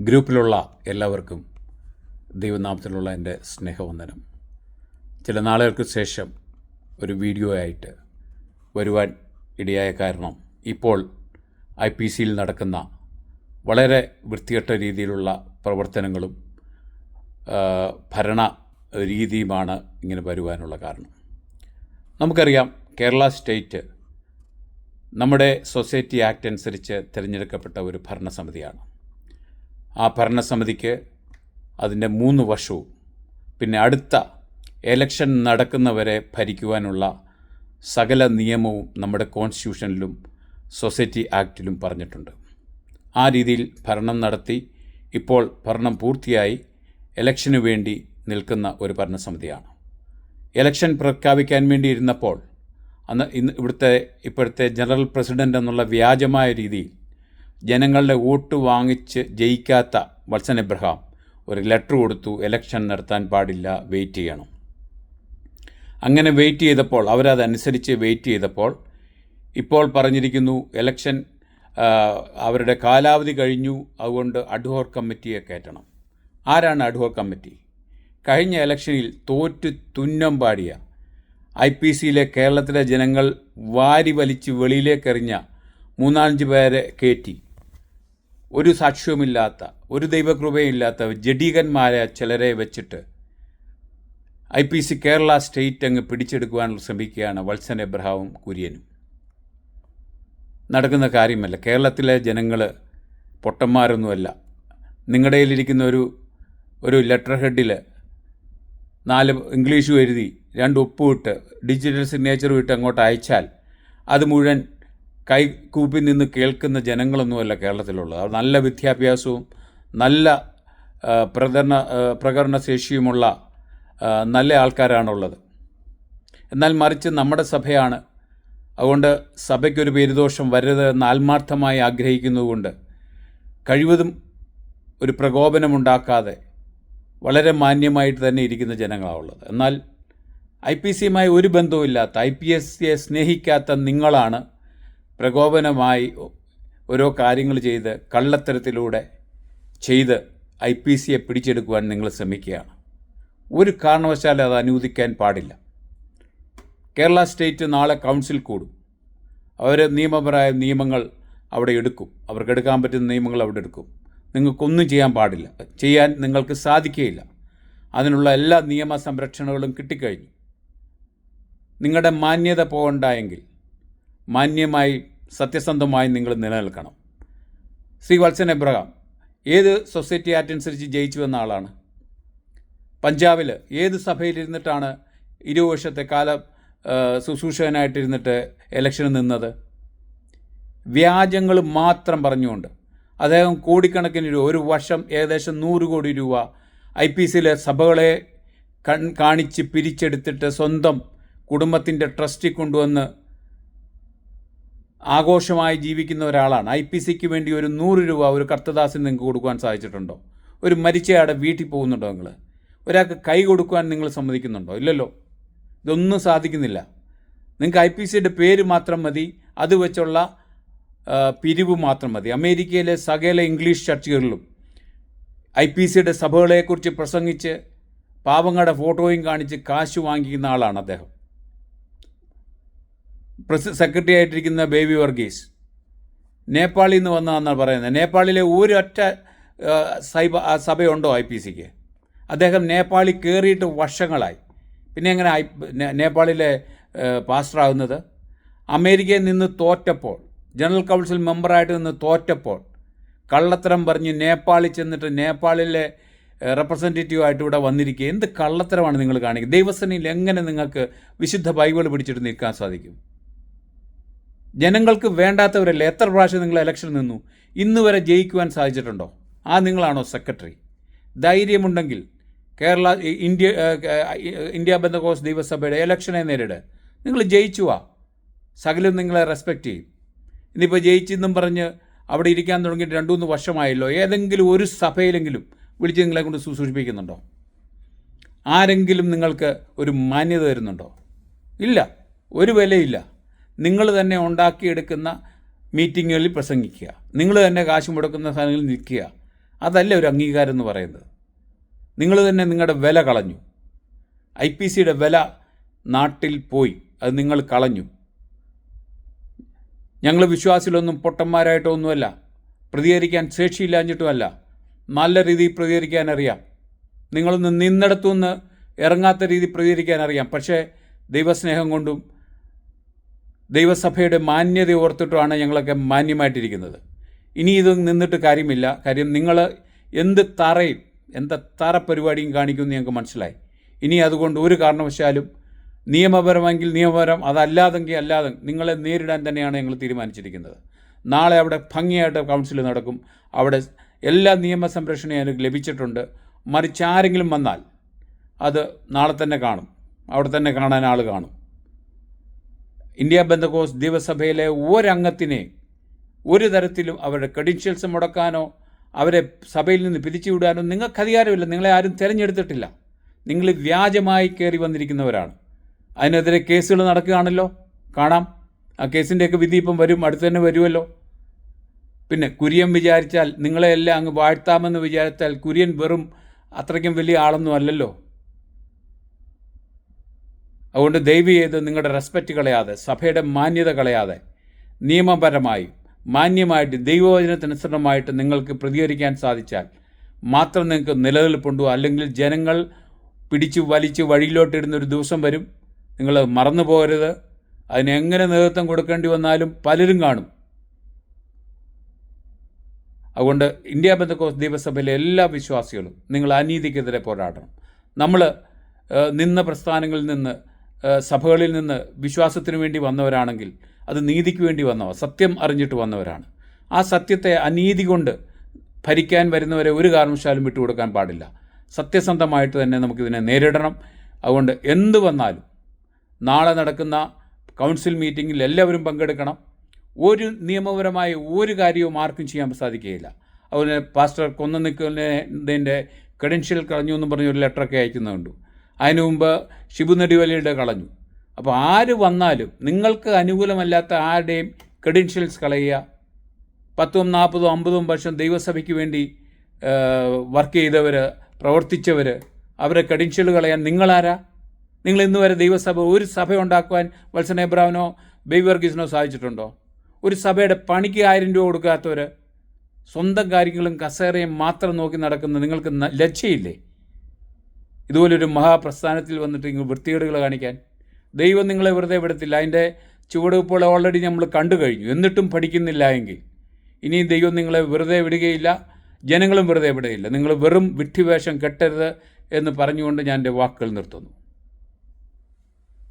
ഗ്രൂപ്പിലുള്ള എല്ലാവർക്കും ദൈവനാമത്തിലുള്ള എൻ്റെ സ്നേഹവന്ദനം. ചില നാളുകൾക്ക് ശേഷം ഒരു വീഡിയോ ആയിട്ട് വരുവാൻ ഇടയായ കാരണം ഇപ്പോൾ IPCയിൽ നടക്കുന്ന വളരെ വൃത്തികെട്ട രീതിയിലുള്ള പ്രവർത്തനങ്ങളും ഭരണ രീതിയുമാണ് ഇങ്ങനെ വരുവാനുള്ള കാരണം. നമുക്കറിയാം, കേരള സ്റ്റേറ്റ് നമ്മുടെ സൊസൈറ്റി ആക്ട് അനുസരിച്ച് തിരഞ്ഞെടുക്കപ്പെട്ട ഒരു ഭരണസമിതിയാണ്. ആ ഭരണസമിതിക്ക് അതിൻ്റെ 3 വർഷവും പിന്നെ അടുത്ത എലക്ഷൻ നടക്കുന്നവരെ ഭരിക്കുവാനുള്ള സകല നിയമവും നമ്മുടെ കോൺസ്റ്റിറ്റ്യൂഷനിലും സൊസൈറ്റി ആക്ടിലും പറഞ്ഞിട്ടുണ്ട്. ആ രീതിയിൽ ഭരണം നടത്തി ഇപ്പോൾ ഭരണം പൂർത്തിയായി എലക്ഷന് വേണ്ടി നിൽക്കുന്ന ഒരു ഭരണസമിതിയാണ്. എലക്ഷൻ പ്രഖ്യാപിക്കാൻ വേണ്ടി ഇരുന്നപ്പോൾ ഇപ്പോഴത്തെ ജനറൽ പ്രസിഡൻ്റ് എന്നുള്ള വ്യാജമായ രീതിയിൽ ജനങ്ങളുടെ വോട്ട് വാങ്ങിച്ച് ജയിക്കാത്ത വത്സൻ എബ്രഹാം ഒരു ലെറ്റർ കൊടുത്തു, എലക്ഷൻ നടത്താൻ പാടില്ല, വെയിറ്റ് ചെയ്യണം. അങ്ങനെ വെയിറ്റ് ചെയ്തപ്പോൾ, അവരതനുസരിച്ച് വെയിറ്റ് ചെയ്തപ്പോൾ ഇപ്പോൾ പറഞ്ഞിരിക്കുന്നു എലക്ഷൻ അവരുടെ കാലാവധി കഴിഞ്ഞു, അതുകൊണ്ട് അഡ്ഹോക് കമ്മിറ്റിയെ കയറ്റണം. ആരാണ് അഡ്ഹോക് കമ്മിറ്റി? കഴിഞ്ഞ ഇലക്ഷനിൽ തോറ്റ് തുന്നം പാടിയ IPCയിലെ കേരളത്തിലെ ജനങ്ങൾ വാരി വലിച്ച് വെളിയിലേക്കെറിഞ്ഞ 3-5 പേരെ കയറ്റി, ഒരു സാക്ഷ്യവുമില്ലാത്ത, ഒരു ദൈവകൃപയില്ലാത്ത ജഡീകന്മാരെ ചിലരെ വെച്ചിട്ട് IPC കേരള സ്റ്റേറ്റ് അങ്ങ് പിടിച്ചെടുക്കുവാനുള്ള ശ്രമിക്കുകയാണ് വത്സൻ എബ്രഹാമും കുര്യനും. നടക്കുന്ന കാര്യമല്ല. കേരളത്തിലെ ജനങ്ങൾ പൊട്ടന്മാരൊന്നുമല്ല. നിങ്ങളുടെ കയ്യിലിരിക്കുന്ന ഒരു ലെറ്റർ ഹെഡിൽ 4 ഇംഗ്ലീഷും എഴുതി 2 ഒപ്പുമിട്ട് ഡിജിറ്റൽ സിഗ്നേച്ചറും ഇട്ട് അങ്ങോട്ട് അയച്ചാൽ അത് മുഴുവൻ കൈകൂപ്പി നിന്ന് കേൾക്കുന്ന ജനങ്ങളൊന്നുമല്ല കേരളത്തിലുള്ളത്. അത് നല്ല വിദ്യാഭ്യാസവും നല്ല പ്രകടനശേഷിയുമുള്ള നല്ല ആൾക്കാരാണുള്ളത്. എന്നാൽ മറിച്ച് നമ്മുടെ സഭയാണ്. അതുകൊണ്ട് സഭയ്ക്കൊരു പേരുദോഷം വരരുത് എന്ന് ആത്മാർത്ഥമായി ആഗ്രഹിക്കുന്നതുകൊണ്ട് കഴിവതും ഒരു പ്രകോപനമുണ്ടാക്കാതെ വളരെ മാന്യമായിട്ട് തന്നെ ഇരിക്കുന്ന ജനങ്ങളാണുള്ളത്. എന്നാൽ IPCയുമായി ഒരു ബന്ധവുമില്ലാത്ത, IPCയെ സ്നേഹിക്കാത്ത നിങ്ങളാണ് പ്രകോപനമായി ഓരോ കാര്യങ്ങൾ ചെയ്ത് കള്ളത്തരത്തിലൂടെ ചെയ്ത് IPCയെ പിടിച്ചെടുക്കുവാൻ നിങ്ങൾ ശ്രമിക്കുകയാണ്. ഒരു കാരണവശാലും അത് അനുവദിക്കാൻ പാടില്ല. കേരള സ്റ്റേറ്റ് നാളെ കൗൺസിൽ കൂടും. അവർ നിയമപരമായ നിയമങ്ങൾ അവിടെ എടുക്കും. അവർക്ക് എടുക്കാൻ പറ്റുന്ന നിയമങ്ങൾ അവിടെ എടുക്കും. നിങ്ങൾക്കൊന്നും ചെയ്യാൻ പാടില്ല, ചെയ്യാൻ നിങ്ങൾക്ക് സാധിക്കുകയില്ല. അതിനുള്ള എല്ലാ നിയമ സംരക്ഷണങ്ങളും കിട്ടിക്കഴിഞ്ഞു. നിങ്ങളുടെ മാന്യത പോകണ്ടായെങ്കിൽ മാന്യമായി സത്യസന്ധമായി നിങ്ങൾ നിലനിൽക്കണം. ശ്രീ വത്സൻ എബ്രഹാം ഏത് സൊസൈറ്റി ആക്ട് അനുസരിച്ച് ജയിച്ചു വന്ന ആളാണ്? പഞ്ചാബിൽ ഏത് സഭയിലിരുന്നിട്ടാണ് 20 വർഷത്തെ കാലം ശുശ്രൂഷകനായിട്ടിരുന്നിട്ട് ഇലക്ഷന് നിന്നത്? വ്യാജങ്ങൾ മാത്രം പറഞ്ഞുകൊണ്ട് അദ്ദേഹം കോടിക്കണക്കിന് രൂപ, ഒരു വർഷം ഏകദേശം 100 കോടി രൂപ IPCയിലെ സഭകളെ കാണിച്ച് പിരിച്ചെടുത്തിട്ട് സ്വന്തം കുടുംബത്തിൻ്റെ ട്രസ്റ്റിൽ കൊണ്ടുവന്ന് ആഘോഷമായി ജീവിക്കുന്ന ഒരാളാണ്. IPCക്ക് വേണ്ടി ഒരു 100 രൂപ ഒരു കർത്തദാസിന് നിങ്ങൾക്ക് കൊടുക്കുവാൻ സാധിച്ചിട്ടുണ്ടോ? ഒരു മരിച്ചയാളുടെ വീട്ടിൽ പോകുന്നുണ്ടോ? നിങ്ങൾ ഒരാൾക്ക് കൈ കൊടുക്കുവാൻ നിങ്ങൾ സമ്മതിക്കുന്നുണ്ടോ? ഇല്ലല്ലോ. ഇതൊന്നും സാധിക്കുന്നില്ല. നിങ്ങൾക്ക് IPCയുടെ പേര് മാത്രം മതി, അത് വെച്ചുള്ള പിരിവ് മാത്രം മതി. അമേരിക്കയിലെ സകല ഇംഗ്ലീഷ് ചർച്ചുകളിലും IPCയുടെ സഭകളെക്കുറിച്ച് പ്രസംഗിച്ച് പാവങ്ങളുടെ ഫോട്ടോയും കാണിച്ച് കാശ് വാങ്ങിക്കുന്ന ആളാണ് അദ്ദേഹം. സെക്രട്ടറി ആയിട്ടിരിക്കുന്ന ബേബി വർഗീസ് നേപ്പാളിൽ നിന്ന് വന്നതെന്നാണ് പറയുന്നത്. നേപ്പാളിലെ ഒരൊറ്റ സഭയുണ്ടോ IPCക്ക്? അദ്ദേഹം നേപ്പാളിൽ കയറിയിട്ട് വർഷങ്ങളായി. പിന്നെ എങ്ങനെ നേപ്പാളിലെ പാസ്റ്ററാകുന്നത്? അമേരിക്കയിൽ നിന്ന് തോറ്റപ്പോൾ, ജനറൽ കൗൺസിൽ മെമ്പറായിട്ട് നിന്ന് തോറ്റപ്പോൾ കള്ളത്തരം പറഞ്ഞ് നേപ്പാളിൽ ചെന്നിട്ട് നേപ്പാളിലെ റെപ്രസെൻറ്റേറ്റീവായിട്ട് ഇവിടെ വന്നിരിക്കുക. എന്ത് കള്ളത്തരമാണ് നിങ്ങൾ കാണിക്കുന്നത്? ദൈവസേനയിൽ എങ്ങനെ നിങ്ങൾക്ക് വിശുദ്ധ ബൈബിൾ പിടിച്ചിട്ട് നിൽക്കാൻ സാധിക്കും? ജനങ്ങൾക്ക് വേണ്ടാത്തവരല്ലേ? എത്ര പ്രാവശ്യം നിങ്ങൾ ഇലക്ഷൻ നിന്നു? ഇന്ന് വരെ ജയിക്കുവാൻ സാധിച്ചിട്ടുണ്ടോ? നിങ്ങളാണോ സെക്രട്ടറി? ധൈര്യമുണ്ടെങ്കിൽ ഇന്ത്യ പെന്തക്കോസ്ത് ദൈവസഭയുടെ ഇലക്ഷനെ നേരിട്. നിങ്ങൾ ജയിച്ചുവാ, സകലം നിങ്ങളെ റെസ്പെക്റ്റ് ചെയ്യും. ഇന്നിപ്പോൾ ജയിച്ചെന്നും പറഞ്ഞ് അവിടെ ഇരിക്കാൻ തുടങ്ങിയിട്ട് 2-3 വർഷമായല്ലോ. ഏതെങ്കിലും ഒരു സഭയിലെങ്കിലും വിളിച്ച് നിങ്ങളെ കൊണ്ട് ശുശ്രൂഷിപ്പിക്കുന്നുണ്ടോ? ആരെങ്കിലും നിങ്ങൾക്ക് ഒരു മാന്യത തരുന്നുണ്ടോ? ഇല്ല, ഒരു വിലയില്ല. നിങ്ങൾ തന്നെ ഉണ്ടാക്കിയെടുക്കുന്ന മീറ്റിങ്ങുകളിൽ പ്രസംഗിക്കുക, നിങ്ങൾ തന്നെ കാശ് മുടക്കുന്ന സ്ഥലങ്ങളിൽ നിൽക്കുക. അതല്ല ഒരു അംഗീകാരം എന്ന് പറയുന്നത്. നിങ്ങൾ തന്നെ നിങ്ങളുടെ വില കളഞ്ഞു. IPCയുടെ വില നാട്ടിൽ പോയി, അത് നിങ്ങൾ കളഞ്ഞു. ഞങ്ങൾ വിശ്വാസികളൊന്നും പൊട്ടന്മാരായിട്ടൊന്നുമല്ല, പ്രതികരിക്കാൻ ശേഷിയില്ലാഞ്ഞിട്ടുമല്ല, നല്ല രീതിയിൽ പ്രതികരിക്കാൻ അറിയാം. നിങ്ങളൊന്ന് നിന്നിടത്തുനിന്ന് ഇറങ്ങാത്ത രീതിയിൽ പ്രതികരിക്കാൻ അറിയാം. പക്ഷേ ദൈവസ്നേഹം കൊണ്ടും ദൈവസഭയുടെ മാന്യത ഓർത്തിട്ടുമാണ് ഞങ്ങളൊക്കെ മാന്യമായിട്ടിരിക്കുന്നത്. ഇനി ഇത് നിന്നിട്ട് കാര്യമില്ല. കാര്യം നിങ്ങൾ എന്ത് തറ പരിപാടിയും കാണിക്കുമെന്ന് ഞങ്ങൾക്ക് മനസ്സിലായി. ഇനി അതുകൊണ്ട് ഒരു കാരണവശാലും നിയമപരമെങ്കിൽ നിയമപരം, അതല്ലാതെങ്കിൽ അല്ലാതെ നിങ്ങളെ നേരിടാൻ തന്നെയാണ് ഞങ്ങൾ തീരുമാനിച്ചിരിക്കുന്നത്. നാളെ അവിടെ ഭംഗിയായിട്ട് കൗൺസിൽ നടക്കും. അവിടെ എല്ലാ നിയമസംരക്ഷണയും എനിക്ക് ലഭിച്ചിട്ടുണ്ട്. മറിച്ച് ആരെങ്കിലും വന്നാൽ അത് നാളെ തന്നെ കാണും, അവിടെ തന്നെ കാണാൻ ആൾ കാണും. ഇന്ത്യ പെന്തക്കോസ്ത് ദൈവസഭയിലെ ഒരംഗത്തിനെ ഒരു തരത്തിലും അവരുടെ ക്രെഡൻഷ്യൽസ് മുടക്കാനോ അവരെ സഭയിൽ നിന്ന് പിരിച്ചുവിടാനോ നിങ്ങൾക്ക് അധികാരമില്ല. നിങ്ങളെ ആരും തിരഞ്ഞെടുത്തിട്ടില്ല. നിങ്ങൾ വ്യാജമായി കയറി വന്നിരിക്കുന്നവരാണ്. അതിനെതിരെ കേസുകൾ നടക്കുകയാണല്ലോ, കാണാം. ആ കേസിൻ്റെയൊക്കെ വിധി ഇപ്പം വരും, അടുത്ത് തന്നെ വരുമല്ലോ. പിന്നെ കുര്യൻ വിചാരിച്ചാൽ നിങ്ങളെല്ലാം അങ്ങ് വാഴ്ത്താമെന്ന് വിചാരിച്ചാൽ കുര്യൻ വെറും അത്രയ്ക്കും വലിയ ആളൊന്നും അല്ലല്ലോ. അതുകൊണ്ട് ദയവ് ചെയ്ത് നിങ്ങളുടെ റെസ്പെക്റ്റ് കളയാതെ, സഭയുടെ മാന്യത കളയാതെ, നിയമപരമായി മാന്യമായിട്ട് ദൈവവചനത്തിനനുസൃതമായിട്ട് നിങ്ങൾക്ക് പ്രതികരിക്കാൻ സാധിച്ചാൽ മാത്രം നിങ്ങൾക്ക് നിലനിൽപ്പുണ്ടോ. അല്ലെങ്കിൽ ജനങ്ങൾ പിടിച്ചു വലിച്ച് വഴിയിലോട്ടിടുന്നൊരു ദിവസം വരും. നിങ്ങൾ മറന്നു പോകരുത്. അതിനെങ്ങനെ നേതൃത്വം കൊടുക്കേണ്ടി വന്നാലും പലരും കാണും. അതുകൊണ്ട് ഇന്ത്യ പെന്തക്കോസ്ത് ദൈവസഭയിലെ എല്ലാ വിശ്വാസികളും നിങ്ങൾ അനീതിക്കെതിരെ പോരാടണം. നമ്മൾ നിന്ന പ്രസ്ഥാനങ്ങളിൽ നിന്ന്, സഭകളിൽ നിന്ന് വിശ്വാസത്തിന് വേണ്ടി വന്നവരാണെങ്കിൽ അത് നീതിക്ക് വേണ്ടി വന്നവർ, സത്യം അറിഞ്ഞിട്ട് വന്നവരാണ്. ആ സത്യത്തെ അനീതി കൊണ്ട് ഭരിക്കാൻ വരുന്നവരെ ഒരു കാരണവശാലും വിട്ടുകൊടുക്കാൻ പാടില്ല. സത്യസന്ധമായിട്ട് തന്നെ നമുക്കിതിനെ നേരിടണം. അതുകൊണ്ട് എന്ത് വന്നാലും നാളെ നടക്കുന്ന കൗൺസിൽ മീറ്റിങ്ങിൽ എല്ലാവരും പങ്കെടുക്കണം. ഒരു നിയമപരമായ ഒരു കാര്യവും ആർക്കും ചെയ്യാൻ സാധിക്കുകയില്ല. അതുപോലെ പാസ്റ്റർ കൊന്നനിക്കുന്നതിൻ്റെ ക്രെഡൻഷ്യൽ കളഞ്ഞു എന്ന് പറഞ്ഞൊരു ലെറ്ററൊക്കെ അയക്കുന്നുണ്ട്. അതിനു മുമ്പ് ഷിബു നെടുവലയുടെ കളഞ്ഞു. അപ്പോൾ ആര് വന്നാലും നിങ്ങൾക്ക് അനുകൂലമല്ലാത്ത ആരുടെയും ക്രെഡൻഷ്യൽസ് കളയുക. 10, 40, 50 വർഷം ദൈവസഭയ്ക്ക് വേണ്ടി വർക്ക് ചെയ്തവർ, പ്രവർത്തിച്ചവർ, അവരെ ക്രെഡൻഷ്യൽ കളയാൻ നിങ്ങളാരാ? നിങ്ങൾ ഇന്ന് വരെ ദൈവസഭ ഒരു സഭ ഉണ്ടാക്കുവാൻ വത്സൻ എബ്രാഹിമിനോ ബേബി വർഗീസിനോ സാധിച്ചിട്ടുണ്ടോ? ഒരു സഭയുടെ പണിക്ക് 1000 രൂപ കൊടുക്കാത്തവർ, സ്വന്തം കാര്യങ്ങളും കസേരയും മാത്രം നോക്കി നടക്കുന്ന നിങ്ങൾക്ക് ലജ്ജയില്ലേ? ഇതുപോലൊരു മഹാപ്രസ്ഥാനത്തിൽ വന്നിട്ട് നിങ്ങൾ വൃത്തികേടുകൾ കാണിക്കാൻ. ദൈവം നിങ്ങളെ വെറുതെ വിടത്തില്ല. അതിൻ്റെ ചുവടുവെപ്പുകൾ ഓൾറെഡി നമ്മൾ കണ്ടു കഴിഞ്ഞു. എന്നിട്ടും പഠിക്കുന്നില്ല എങ്കിൽ ഇനിയും ദൈവം നിങ്ങളെ വെറുതെ വിടുകയില്ല, ജനങ്ങളും വെറുതെ വിടുകയില്ല. നിങ്ങൾ വെറും വിഡ്ഢിവേഷം കെട്ടരുത് എന്ന് പറഞ്ഞുകൊണ്ട് ഞാൻ എൻ്റെ വാക്കുകൾ നിർത്തുന്നു.